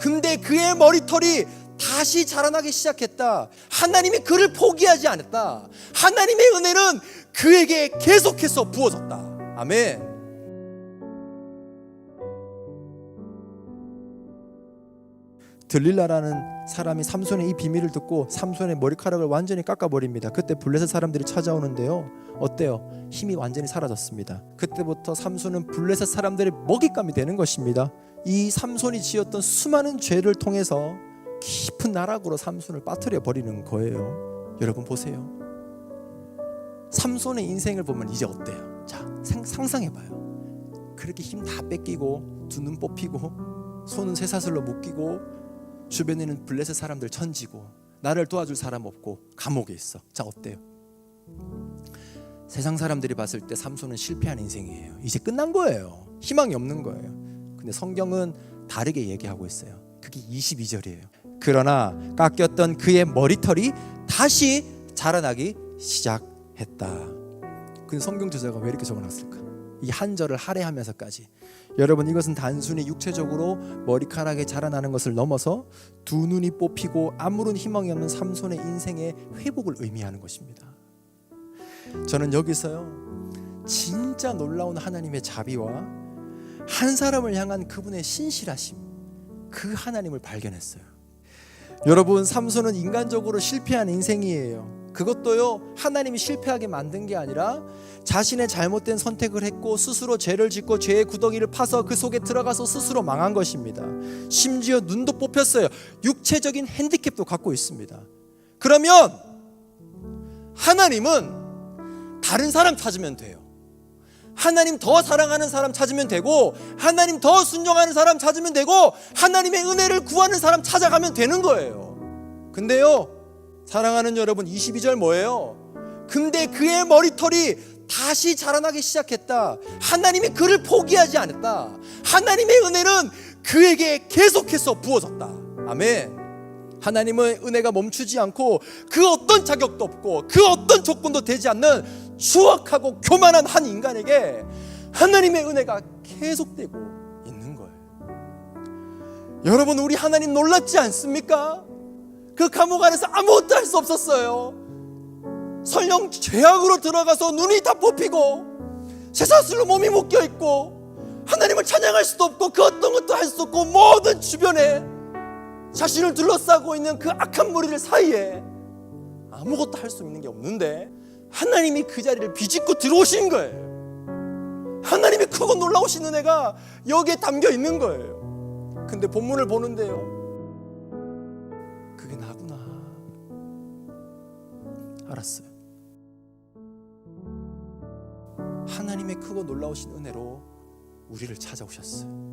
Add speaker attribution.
Speaker 1: 근데 그의 머리털이 다시 자라나기 시작했다. 하나님이 그를 포기하지 않았다. 하나님의 은혜는 그에게 계속해서 부어졌다. 아멘. 들릴라라는 사람이 삼손의 이 비밀을 듣고 삼손의 머리카락을 완전히 깎아버립니다. 그때 블레셋 사람들이 찾아오는데요, 어때요? 힘이 완전히 사라졌습니다. 그때부터 삼손은 블레셋 사람들의 먹잇감이 되는 것입니다. 이 삼손이 지었던 수많은 죄를 통해서 깊은 나락으로 삼손을 빠뜨려 버리는 거예요. 여러분 보세요. 삼손의 인생을 보면 이제 어때요? 자, 상상해봐요. 그렇게 힘 다 뺏기고 두 눈 뽑히고 손은 쇠사슬로 묶이고 주변에는 블레셋 사람들 천지고 나를 도와줄 사람 없고 감옥에 있어. 자, 어때요? 세상 사람들이 봤을 때 삼손은 실패한 인생이에요. 이제 끝난 거예요. 희망이 없는 거예요. 근데 성경은 다르게 얘기하고 있어요. 그게 22절이에요. 그러나 깎였던 그의 머리털이 다시 자라나기 시작했다. 근데 성경 저자가 왜 이렇게 적어놨을까? 이 한 절을 할애하면서까지. 여러분, 이것은 단순히 육체적으로 머리카락이 자라나는 것을 넘어서 두 눈이 뽑히고 아무런 희망이 없는 삼손의 인생의 회복을 의미하는 것입니다. 저는 여기서요, 진짜 놀라운 하나님의 자비와 한 사람을 향한 그분의 신실하심, 그 하나님을 발견했어요. 여러분, 삼손은 인간적으로 실패한 인생이에요. 그것도요, 하나님이 실패하게 만든 게 아니라 자신의 잘못된 선택을 했고 스스로 죄를 짓고 죄의 구덩이를 파서 그 속에 들어가서 스스로 망한 것입니다. 심지어 눈도 뽑혔어요. 육체적인 핸디캡도 갖고 있습니다. 그러면 하나님은 다른 사람 찾으면 돼요. 하나님 더 사랑하는 사람 찾으면 되고, 하나님 더 순종하는 사람 찾으면 되고, 하나님의 은혜를 구하는 사람 찾아가면 되는 거예요. 근데요, 사랑하는 여러분, 22절 뭐예요? 근데 그의 머리털이 다시 자라나기 시작했다. 하나님이 그를 포기하지 않았다. 하나님의 은혜는 그에게 계속해서 부어졌다. 아멘. 하나님의 은혜가 멈추지 않고 그 어떤 자격도 없고 그 어떤 조건도 되지 않는 추악하고 교만한 한 인간에게 하나님의 은혜가 계속되고 있는 거예요. 여러분, 우리 하나님 놀랍지 않습니까? 그 감옥 안에서 아무것도 할 수 없었어요. 설령 죄악으로 들어가서 눈이 다 뽑히고 쇠사슬로 몸이 묶여있고 하나님을 찬양할 수도 없고 그 어떤 것도 할 수 없고 모든 주변에 자신을 둘러싸고 있는 그 악한 무리들 사이에 아무것도 할 수 있는 게 없는데 하나님이 그 자리를 비집고 들어오신 거예요. 하나님의 크고 놀라우신 은혜가 여기에 담겨 있는 거예요. 근데 본문을 보는데요, 그게 나구나 알았어요. 하나님의 크고 놀라우신 은혜로 우리를 찾아오셨어요.